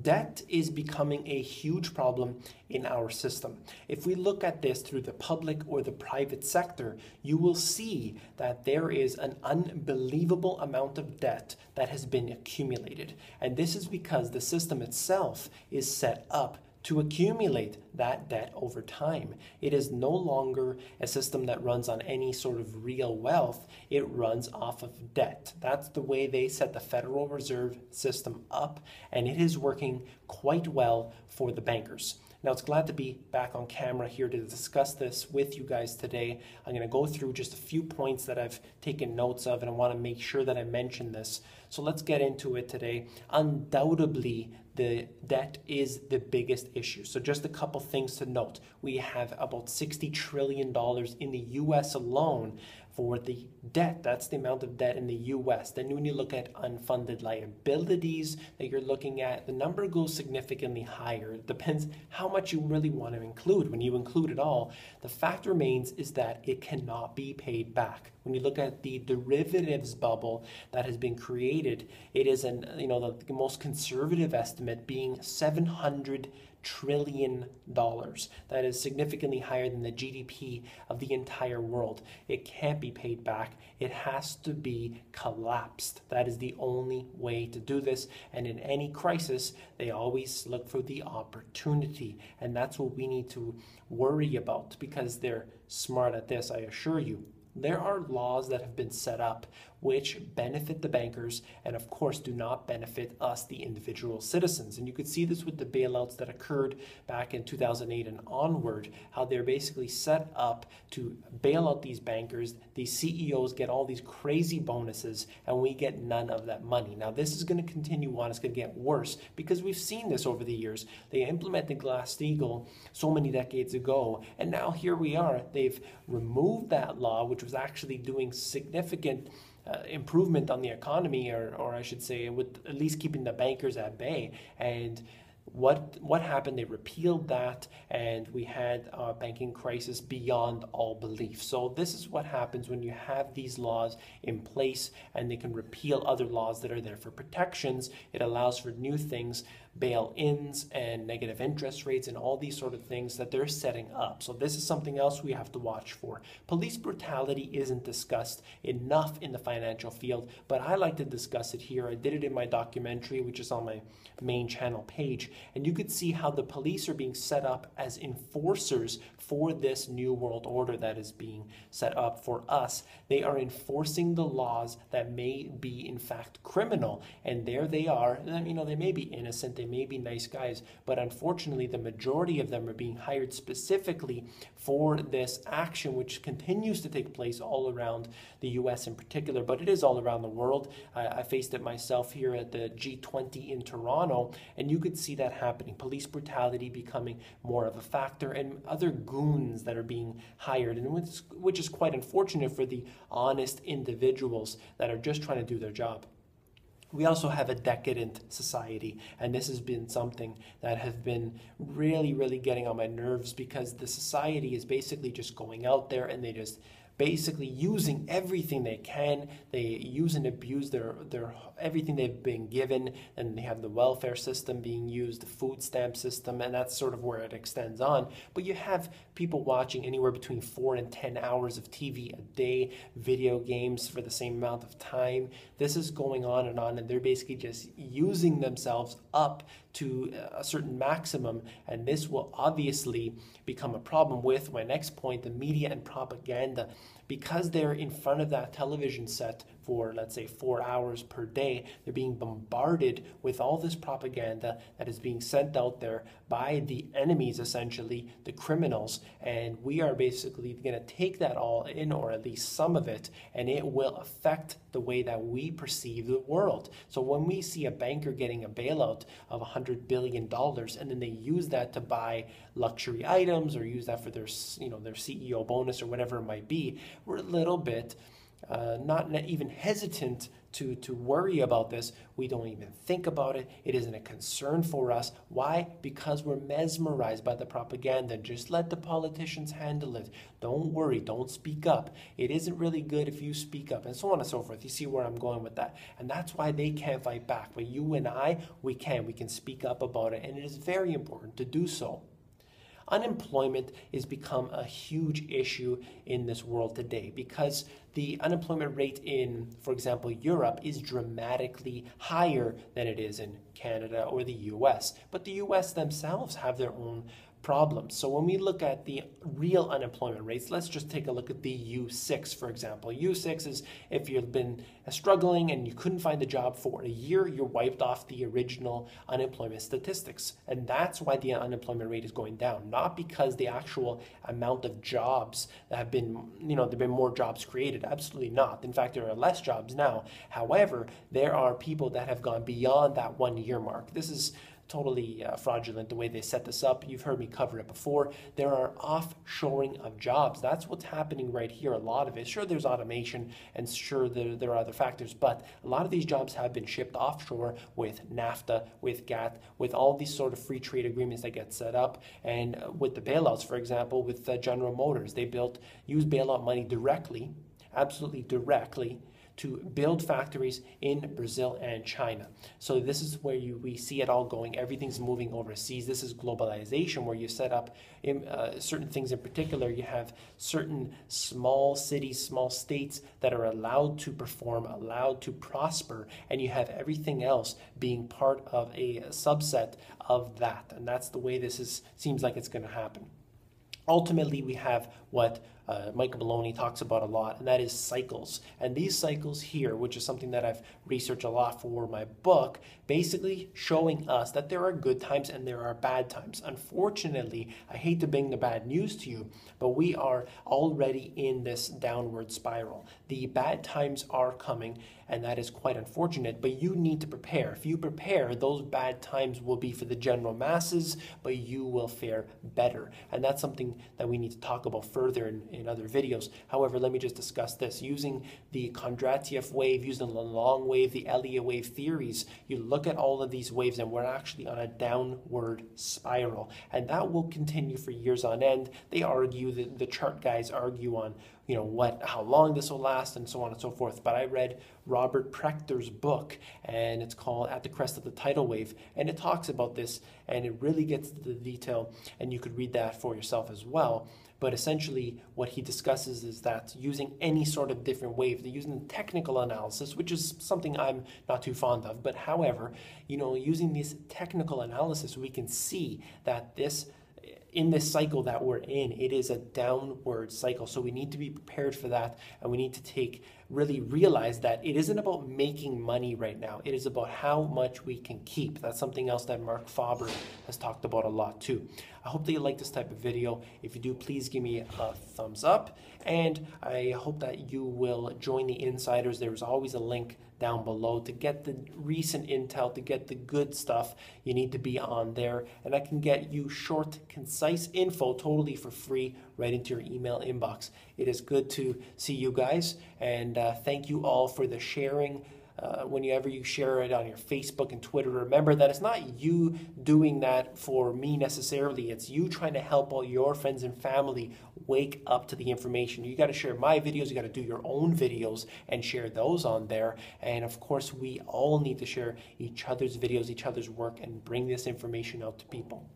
Debt is becoming a huge problem in our system. If we look at this through the public or the private sector, you will see that there is an unbelievable amount of debt that has been accumulated. And this is because the system itself is set up to accumulate that debt over time. It is no longer a system that runs on any sort of real wealth. It runs off of debt. That's the way they set the Federal Reserve System up, and it is working quite well for the bankers. Now, it's glad to be back on camera here to discuss this with you guys today. I'm going to go through just a few points that I've taken notes of, and I want to make sure that I mention this. So let's get into it today. Undoubtedly, the debt is the biggest issue. So just a couple things to note. We have about $60 trillion in the US alone for the debt. That's the amount of debt in the US. Then when you look at unfunded liabilities that you're looking at, the number goes significantly higher. It depends how much you really want to include. When you include it all, the fact remains is that it cannot be paid back. When you look at the derivatives bubble that has been created, it is the most conservative estimate being $700 trillion. That is significantly higher than the GDP of the entire world. It can't be paid back. It has to be collapsed. That is the only way to do this. And in any crisis, they always look for the opportunity. And that's what we need to worry about, because they're smart at this, I assure you. There are laws that have been set up which benefit the bankers and, of course, do not benefit us, the individual citizens. And you could see this with the bailouts that occurred back in 2008 and onward, how they're basically set up to bail out these bankers. These CEOs get all these crazy bonuses, and we get none of that money. Now, this is going to continue on. It's going to get worse because we've seen this over the years. They implemented Glass-Steagall so many decades ago, and now here we are. They've removed that law, which was actually doing significant improvement on the economy, or I should say, with at least keeping the bankers at bay. And what happened? They repealed that, and we had a banking crisis beyond all belief. So this is what happens when you have these laws in place, and they can repeal other laws that are there for protections. It allows for new things, bail-ins and negative interest rates and all these sort of things that they're setting up. So this is something else we have to watch for. Police brutality isn't discussed enough in the financial field, but I like to discuss it here. I did it in my documentary, which is on my main channel page, and you could see how the police are being set up as enforcers for this new world order that is being set up for us. They are enforcing the laws that may be in fact criminal, and there they are. They may be innocent, they may be nice guys, but unfortunately the majority of them are being hired specifically for this action, which continues to take place all around the US in particular, but it is all around the world. I faced it myself here at the G20 in Toronto, and you could see that happening. Police brutality becoming more of a factor, and other goons that are being hired, and which is quite unfortunate for the honest individuals that are just trying to do their job. We also have a decadent society, and this has been something that has been really, really getting on my nerves, because the society is basically just going out there and they just basically using everything they can. They use and abuse their everything they've been given, and they have the welfare system being used, the food stamp system, and that's sort of where it extends on. But you have people watching anywhere between 4 and 10 hours of TV a day, video games for the same amount of time. This is going on, and they're basically just using themselves up to a certain maximum, and this will obviously become a problem with my next point, the media and propaganda. Because they're in front of that television set for, let's say, 4 hours per day, they're being bombarded with all this propaganda that is being sent out there by the enemies, essentially, the criminals, and we are basically going to take that all in, or at least some of it, and it will affect the way that we perceive the world. So when we see a banker getting a bailout of $100 billion, and then they use that to buy luxury items, or use that for their CEO bonus or whatever it might be, we're a little bit not even hesitant to worry about this. We don't even think about it. It isn't a concern for us. Why? Because we're mesmerized by the propaganda. Just let the politicians handle it. Don't worry. Don't speak up. It isn't really good if you speak up, and so on and so forth. You see where I'm going with that. And that's why they can't fight back. But you and I, we can. We can speak up about it, and it is very important to do so. Unemployment has become a huge issue in this world today because the unemployment rate in, for example, Europe is dramatically higher than it is in Canada or the US. But the US themselves have their own problems. So when we look at the real unemployment rates, let's just take a look at the U6, for example. U6 is if you've been struggling and you couldn't find a job for a year, you're wiped off the original unemployment statistics. And that's why the unemployment rate is going down, not because the actual amount of jobs that have been, there have been more jobs created. Absolutely not. In fact, there are less jobs now. However, there are people that have gone beyond that 1 year mark. This is totally fraudulent the way they set this up. You've heard me cover it before. There are offshoring of jobs. That's what's happening right here, a lot of it. Sure, there's automation, and sure, there are other factors, but a lot of these jobs have been shipped offshore with NAFTA, with GATT, with all these sort of free trade agreements that get set up, and with the bailouts, for example, with General Motors. They used bailout money directly, absolutely directly, to build factories in Brazil and China. So this is where we see it all going. Everything's moving overseas. This is globalization, where you set up certain things in particular. You have certain small cities, small states that are allowed to perform, allowed to prosper, and you have everything else being part of a subset of that. And that's the way this seems like it's going to happen. Ultimately, we have what Michael Maloney talks about a lot, and that is cycles. And these cycles here, which is something that I've researched a lot for my book, basically showing us that there are good times and there are bad times. Unfortunately, I hate to bring the bad news to you, but we are already in this downward spiral. The bad times are coming, and that is quite unfortunate, but you need to prepare. If you prepare, those bad times will be for the general masses, but you will fare better. And that's something that we need to talk about further in other videos. However, let me just discuss this. Using the Kondratiev wave, using the long wave, the Elliott wave theories, you look at all of these waves and we're actually on a downward spiral. And that will continue for years on end. They argue, the chart guys argue on how long this will last and so on and so forth. But I read Robert Prechter's book, and it's called At the Crest of the Tidal Wave, and it talks about this, and it really gets to the detail, and you could read that for yourself as well. But essentially what he discusses is that using any sort of different wave, using technical analysis, which is something I'm not too fond of, but however, using this technical analysis, we can see that in this cycle that we're in, it is a downward cycle. So we need to be prepared for that, and we need to really realize that it isn't about making money right now. It is about how much we can keep. That's something else that Mark Faber has talked about a lot too. I hope that you like this type of video. If you do, please give me a thumbs up, and I hope that you will join the insiders. There's always a link down below to get the recent intel, to get the good stuff. You need to be on there, and I can get you short, concise info totally for free right into your email inbox. It is good to see you guys, and thank you all for the sharing. Whenever you share it on your Facebook and Twitter, remember that it's not you doing that for me necessarily. It's you trying to help all your friends and family wake up to the information. You got to share my videos. You got to do your own videos and share those on there. And of course, we all need to share each other's videos, each other's work, and bring this information out to people.